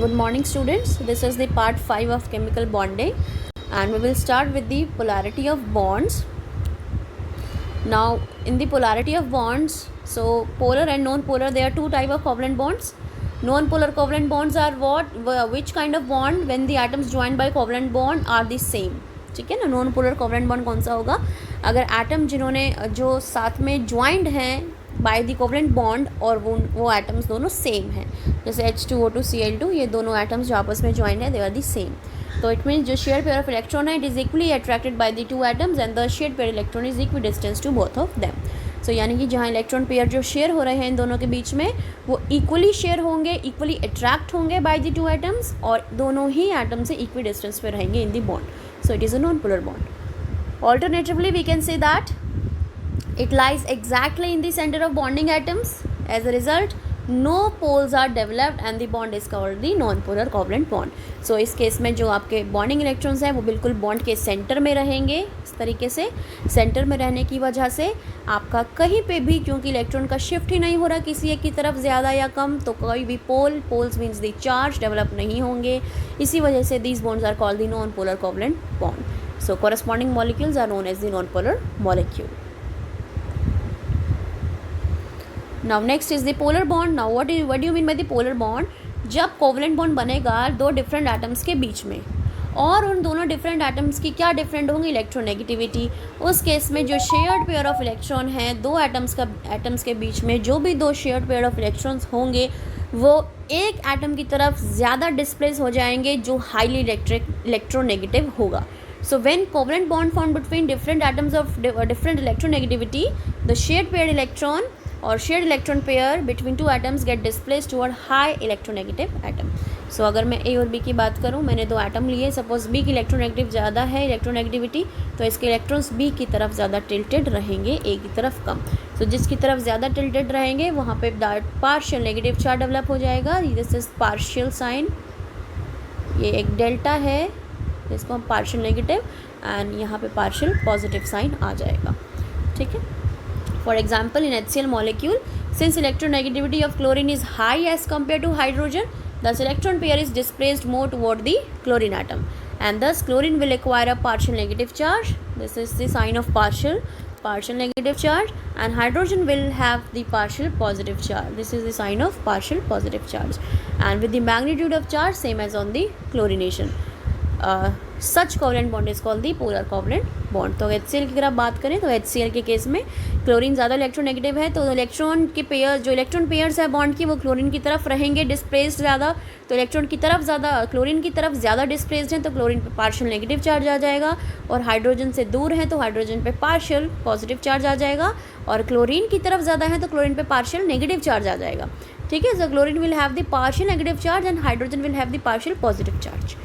Good morning, students. This is the part 5 of chemical bonding, and we will start with the polarity of bonds. Now, in the polarity of bonds, so polar and non-polar, there are two type of covalent bonds. Non-polar covalent bonds are which kind of bond when the atoms joined by covalent bond are the same. ठीक है ना. Non polar covalent bond कौन सा होगा? अगर atom जिन्होंने जो साथ में ज्वाइंड हैं बाय द कोवलेंट बॉन्ड और वो एटम्स दोनों सेम हैं, जैसे H2O2 Cl2, ये दोनों एटम्स जो आपस में ज्वाइंड है दे आर दी सेम. तो इट मीन्स जो शेयर पेयर ऑफ इलेक्ट्रॉन है it is equally attracted by the two atoms and the share pair electron is equidistance to both of them. So यानी कि जहाँ electron pair जो share हो रहे हैं इन दोनों के बीच में वो इक्वली शेयर होंगे, इक्वली अट्रैक्ट होंगे बाय द टू एटम्स और दोनों ही एटम से इक्वी डिस्टेंस पे रहेंगे in the bond. So it is a non-polar bond. Alternatively, we can say that it lies exactly in the center of bonding atoms. As a result, no poles are developed and the bond is called the non-polar covalent bond. So इस case में जो आपके bonding electrons हैं वो बिल्कुल bond के centre में रहेंगे. इस तरीके से सेंटर में रहने की वजह से आपका कहीं पे भी, क्योंकि इलेक्ट्रॉन का शिफ्ट ही नहीं हो रहा किसी एक की तरफ ज़्यादा या कम, तो कोई भी poles means the charge develop नहीं होंगे. इसी वजह से these bonds are called the non polar covalent bond. So corresponding molecules are known as the non polar molecule. Now next is the polar bond. Now what do you mean by the polar bond? जब covalent bond बनेगा दो different atoms के बीच में और उन दोनों different atoms की क्या डिफरेंट होंगी? इलेक्ट्रोनेगेटिविटी. उस केस में जो शेयर्ड पेयर ऑफ इलेक्ट्रॉन है दो एटम्स के बीच में, जो भी दो शेयर्ड पेयर ऑफ इलेक्ट्रॉन्स होंगे वो एक एटम की तरफ ज़्यादा डिस्प्लेस हो जाएंगे जो हाईली इलेक्ट्रोनेगेटिव होगा. So when covalent bond formed between different atoms of different electronegativity, the shared paired electron or shared electron pair between two atoms get displaced toward high electronegative atom. So अगर मैं A और B की बात करूँ, मैंने दो atom लिए, suppose B की इलेक्ट्रोनेगेटिव ज़्यादा है इलेक्ट्रोनेगेटिविटी, तो इसके इलेक्ट्रॉन्स B की तरफ ज़्यादा टिल्टेड रहेंगे, A की तरफ कम. तो जिसकी तरफ ज़्यादा टिल्टेड रहेंगे वहाँ पे पार्शियल नेगेटिव चार्ज डेवलप हो जाएगा. दिस इज पार्शियल साइन, ये एक डेल्टा है इसको हम पार्शियल नेगेटिव एंड यहाँ पे पार्शियल पॉजिटिव साइन आ जाएगा. ठीक है. For example in HCl molecule, since electronegativity of chlorine is high as compare to hydrogen, thus electron pair is displaced more toward the chlorine atom and thus chlorine will acquire a partial negative charge. This is the sign of partial negative charge, and hydrogen will have the partial positive charge. This is the sign of partial positive charge, and with the magnitude of charge same as on the chlorination. Such covalent bond is called the polar covalent bond. तो HCl की अगर आप बात करें तो HCl के case में chlorine ज़्यादा इलेक्ट्रोनेगेटिव है, तो इलेक्ट्रॉन के पेयर जो इलेक्ट्रॉन पेयर्स है बॉन्ड की वो क्लोरीन की तरफ रहेंगे डिस्प्लेस्ड ज़्यादा, तो इलेक्ट्रॉन की तरफ ज़्यादा क्लोरीन की तरफ ज़्यादा डिस्प्लेस्ड हैं तो क्लोरीन पे पार्शियल नेगेटिव चार्ज आ जाएगा, और हाइड्रोजन से दूर हैं तो हाइड्रोजन पे पार्शियल पॉजिटिव चार्ज आ जाएगा, और क्लोरीन की तरफ ज़्यादा है तो क्लोरीन पे पार्शियल नेगेटिव चार्ज आ जाएगा. ठीक है. So chlorine will have the partial negative charge and hydrogen will have the partial positive charge.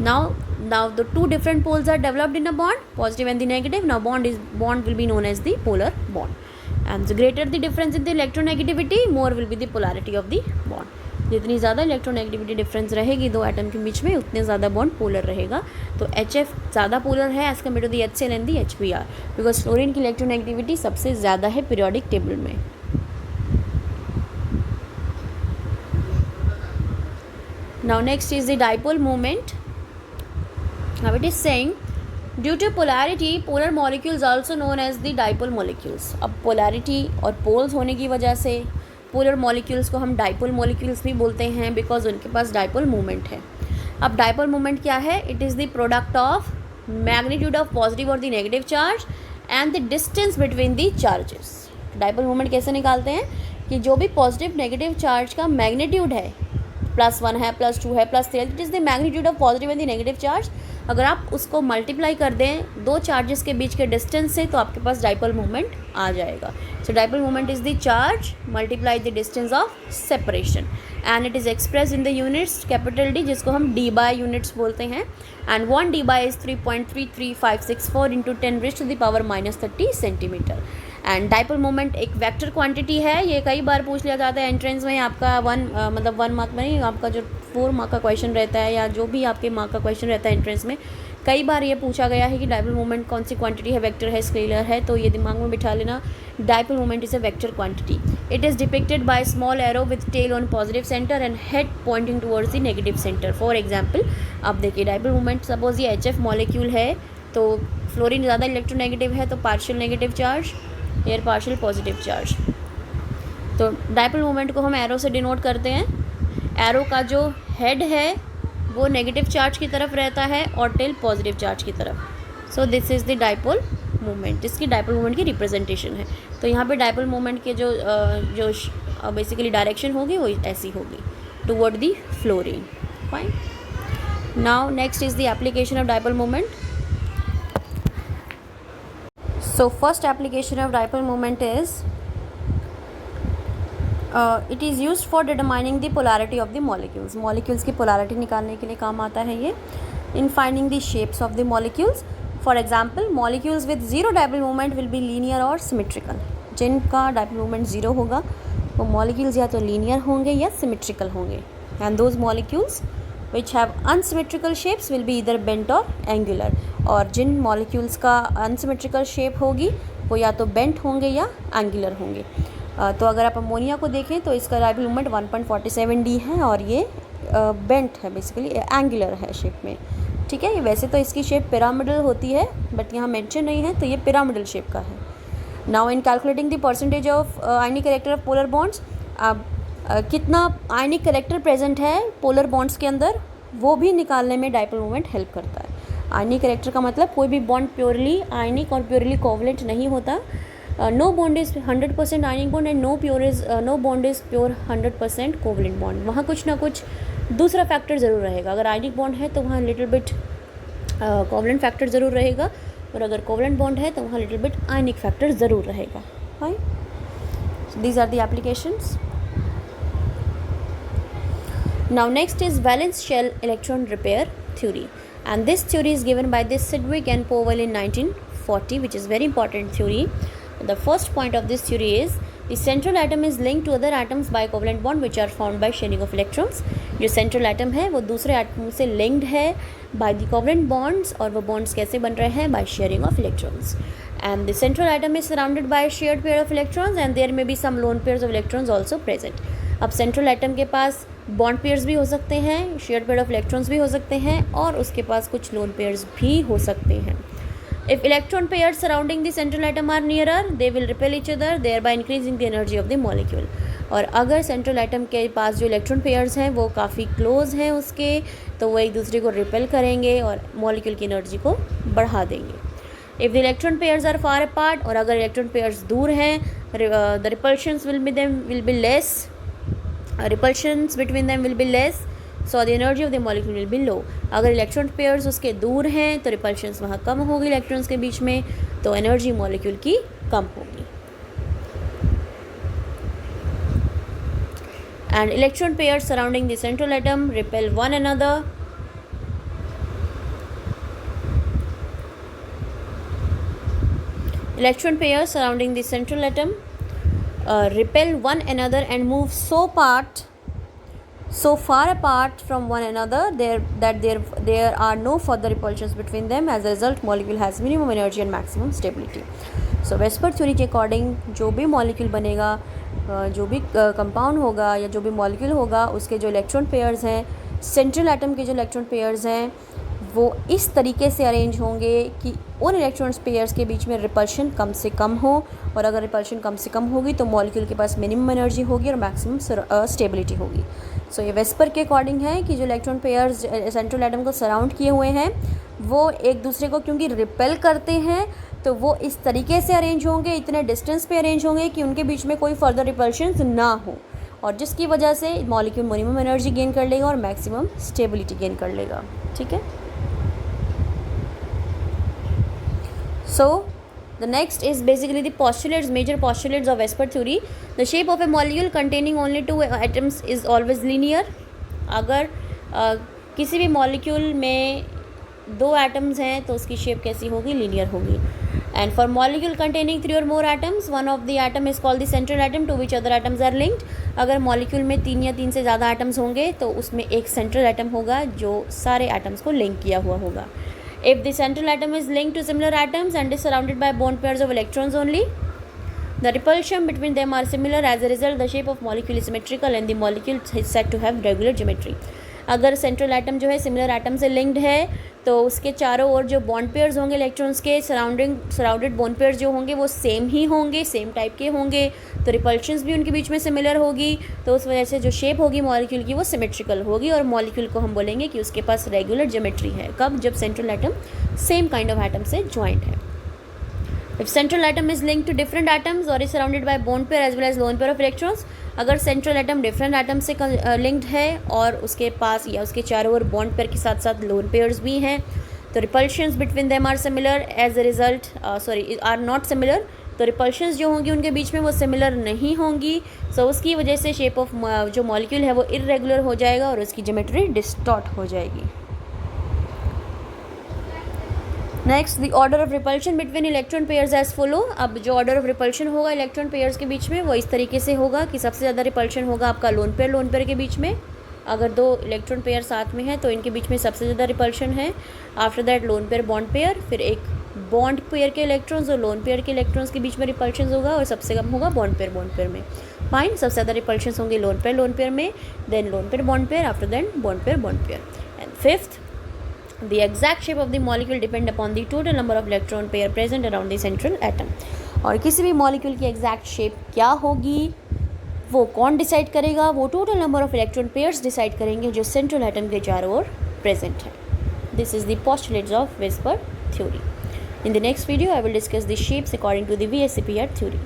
Now the two different poles are developed in a bond, positive and the negative. Now bond will be known as the polar bond, and the greater the difference in the electronegativity, more will be the polarity of the bond. जितनी ज़्यादा electronegativity difference रहेगी दो atom के बीच में उतने ज़्यादा bond polar रहेगा. तो HF ज़्यादा पोलर है as compare to the HCl and the HBr, because fluorine की इलेक्ट्रोनेगेटिविटी सबसे ज़्यादा है पीरियोडिक टेबल में. Now next is the dipole moment. Now it is saying due to polarity, polar molecules also known as the dipole molecules. अब polarity और poles होने की वजह से polar molecules को हम dipole molecules भी बोलते हैं बिकॉज उनके पास dipole moment है. अब dipole moment क्या है? It is the product of magnitude of positive और the negative charge and the distance between the charges. dipole moment कैसे निकालते हैं कि जो भी पॉजिटिव नेगेटिव चार्ज का मैग्नीट्यूड है, +1 है, +2 है, +3 है, it is the magnitude of positive and the negative charge. अगर आप उसको मल्टीप्लाई कर दें दो चार्जेस के बीच के डिस्टेंस से तो आपके पास डाइपोल मोमेंट आ जाएगा. So dipole moment is the charge multiply the distance of separation, and it is express in the units capital D, जिसको हम D बाय यूनिट्स बोलते हैं. And 1 D by is 3.33564 into 10⁻³ centimetre. And dipole moment एक vector quantity है. ये कई बार पूछ लिया जाता है एंट्रेंस में आपका 1 मार्क में नहीं, आपका जो 4 मार्क का क्वेश्चन रहता है या जो भी आपके मार्क का क्वांटिटी रहता है एंट्रेंस में, कई बार ये पूछा गया है कि डाइपोल मोमेंट कौन सी क्वांटिटी है, वेक्टर है, स्केलर है, तो ये दिमाग में बिठा लेना, dipole moment is a vector quantity. It is depicted by small arrow with tail on positive centre and head pointing towards the negative centre. For example अब देखिए डाइपोल मोमेंट, सपोज ये HF मॉलिक्यूल है, तो fluorine ज़्यादा electronegative है, तो partial negative charge, air partial positive charge. तो dipole moment को हम एरो से डिनोट करते हैं. एरो का जो हेड है वो नेगेटिव चार्ज की तरफ रहता है और टेल पॉजिटिव चार्ज की तरफ. So this is the dipole moment, जिसकी डाइपोल मोमेंट की रिप्रेजेंटेशन है. तो यहाँ पे डाइपोल मोमेंट के जो बेसिकली डायरेक्शन होगी वो ऐसी होगी, toward the fluorine. Fine. Now next is the application of dipole moment. So first application of dipole moment is it is used for determining the polarity of the molecules. Molecules की polarity निकालने के लिए काम आता है ये. In finding the shapes of the molecules. For example, molecules with zero dipole moment will be linear or symmetrical. जिनका dipole moment zero होगा वो molecules या तो linear होंगे या symmetrical होंगे. And those molecules which have unsymmetrical shapes will be either bent or angular. और जिन molecules का अनसिमेट्रिकल शेप होगी वो या तो बेंट होंगे या एंगुलर होंगे. तो अगर आप अमोनिया को देखें तो इसका डाइपोल मोमेंट 1.47 d है और ये बेंट है, बेसिकली एंगुलर है शेप में. ठीक है, वैसे तो इसकी शेप पिरामिडल होती है बट यहाँ मेंशन नहीं है, तो ये पिरामिडल शेप का है. Now in calculating the percentage of ionic character of polar bonds, अब कितना आयनिक कैरेक्टर प्रेजेंट है पोलर बॉन्ड्स के अंदर वो भी निकालने में डाइपोल मोमेंट हेल्प करता है. आयनिक कैरेक्टर का मतलब कोई भी बॉन्ड प्योरली आयनिक और प्योरली कोवलेंट नहीं होता. No bond is 100% ionic bond and no bond is pure 100% covalent bond. वहाँ कुछ ना कुछ दूसरा फैक्टर ज़रूर रहेगा. अगर आयनिक बॉन्ड है तो वहाँ लिटिल बिट कोवलेंट फैक्टर ज़रूर रहेगा, और अगर कोवलेंट बॉन्ड है तो वहाँ लिटिल बिट आयनिक फैक्टर ज़रूर रहेगा. Fine. These are the applications. Now next is valence shell electron repair theory, and this theory is given by this Sidgwick and Powell in 1940, which is very important theory. The first point of this theory is the central atom is linked to other atoms by covalent bond which are formed by sharing of electrons. जो central atom है वो दूसरे atom से linked है by the covalent bonds, और वो bonds कैसे बन रहे हैं? By sharing of electrons. And the central atom is surrounded by a shared pair of electrons and there may be some lone pairs of electrons also present. अब central atom के पास bond pairs भी हो सकते हैं, shared pair of electrons भी हो सकते हैं, और उसके पास कुछ लोन पेयर्स भी हो सकते हैं. If electron pairs surrounding the central atom are nearer they will repel each other, thereby increasing the energy of the molecule. और अगर सेंट्रल एटम के पास जो इलेक्ट्रॉन पेयर्स हैं वो काफ़ी क्लोज हैं उसके, तो वो एक दूसरे को रिपेल करेंगे और मॉलिक्यूल की एनर्जी को बढ़ा देंगे. If the electron pairs are far apart, और अगर इलेक्ट्रॉन पेयर्स दूर हैं, the repulsions will be less, repulsions between them will be less, so the energy of the molecule will be low. अगर electron pairs उसके दूर हैं तो repulsions वहाँ कम होगी इलेक्ट्रॉन्स के बीच में, तो एनर्जी मॉलिक्यूल की कम होगी. And electron pairs surrounding the central atom repel one another. Electron pairs surrounding the central atom repel one another and move so far apart from one another that there are no further repulsions between them. As a result, molecule has minimum energy and maximum stability. So VSEPR theory के according जो भी molecule बनेगा, जो भी compound होगा या जो भी मॉलिक्यूल होगा, उसके जो इलेक्ट्रॉन पेयर्स हैं, सेंट्रल एटम के जो इलेक्ट्रॉन पेयर्स हैं वो इस तरीके से अरेंज होंगे कि उन इलेक्ट्रॉन्स पेयर्स के बीच में रिपल्शन कम से कम हो, और अगर रिपल्शन कम से कम होगी तो मॉलिक्यूल के पास मिनिमम एनर्जी होगी और मैक्सिमम स्टेबिलिटी होगी. सो ये वेस्पर के अकॉर्डिंग है कि जो इलेक्ट्रॉन पेयर्स सेंट्रल एटम को सराउंड किए हुए हैं वो एक दूसरे को क्योंकि रिपेल करते हैं तो वो इस तरीके से अरेंज होंगे, इतने डिस्टेंस पे अरेंज होंगे कि उनके बीच में कोई फर्दर रिपल्शन ना हो, और जिसकी वजह से मॉलिक्यूल मिनिमम एनर्जी गेन कर लेगा और मैक्सिमम स्टेबिलिटी गेन कर लेगा. ठीक है. So the next is basically the postulates, major postulates of Vesper theory. The shape of a molecule containing only two atoms is always linear. अगर किसी भी मॉलिक्यूल में दो एटम्स हैं तो उसकी शेप कैसी होगी? लीनियर होगी. And for molecule containing three or more atoms, one of the atom is called the central atom to which other atoms are linked. अगर मॉलिक्यूल में तीन या तीन से ज़्यादा एटम्स होंगे तो उसमें एक सेंट्रल एटम होगा जो सारे एटम्स को लिंक किया हुआ होगा. If the central atom is linked to similar atoms and is surrounded by bond pairs of electrons only, the repulsion between them are similar. As a result, the shape of molecule is symmetrical and the molecule is said to have regular geometry. अगर central atom जो है similar atom से linked है तो उसके चारों ओर जो bond pairs होंगे इलेक्ट्रॉन्स के सराउंडेड बॉन्ड पेयर्स जो होंगे वो सेम ही होंगे, सेम टाइप के होंगे, तो रिपल्शंस भी उनके बीच में सिमिलर होगी, तो उस वजह से जो शेप होगी मॉलिक्यूल की वो सिमेट्रिकल होगी और मॉलिक्यूल को हम बोलेंगे कि उसके पास रेगुलर ज्योमेट्री है। कब? जब central atom same kind of atom से ज्वाइंट है। If central atom is linked to different atoms or is surrounded by bond pair as well as lone pair of electrons, अगर सेंट्रल एटम डिफरेंट एटम से linked है और उसके पास या उसके चारों ओर बॉन्ड पेयर के साथ साथ लोन पेयर्स भी हैं, तो repulsions between them are similar as a result are not similar, तो रिपल्शंस जो होंगी उनके बीच में वो सिमिलर नहीं होंगी, सो उसकी वजह से शेप ऑफ जो मॉलिक्यूल है वो इरेगुलर हो जाएगा और उसकी ज्योमेट्री डिस्टॉर्ट हो जाएगी। Next, the order of repulsion between electron pairs as follow. अब जो ऑर्डर ऑफ रिपल्शन होगा इलेक्ट्रॉन पेयर्स के बीच में वो इस तरीके से होगा कि सबसे ज़्यादा रिपल्शन होगा आपका लोन पेयर के बीच में। अगर दो इलेक्ट्रॉन पेयर साथ में है तो इनके बीच में सबसे ज़्यादा रिपल्शन है। After that loan pair bond pair, फिर एक बॉन्ड पेयर के इलेक्ट्रॉन्स और लोन पेयर के इलेक्ट्रॉन्स के बीच में रिपल्शन होगा और सबसे कम होगा बॉन्ड पेयर में। फाइन, सबसे ज़्यादा रिपल्शन होंगे लोन पेयर में, then lone pair bond pair, after that bond pair. And fifth, the exact shape of the molecule depend upon the total number of electron pair present around the central atom। और किसी भी molecule की exact shape क्या होगी वो कौन decide करेगा? वो total number of electron pairs decide करेंगे जो सेंट्रल एटम के चारों ओर प्रेजेंट है। This is the postulates of whisper theory. In the next video I will discuss the shapes according to the VSEPR theory।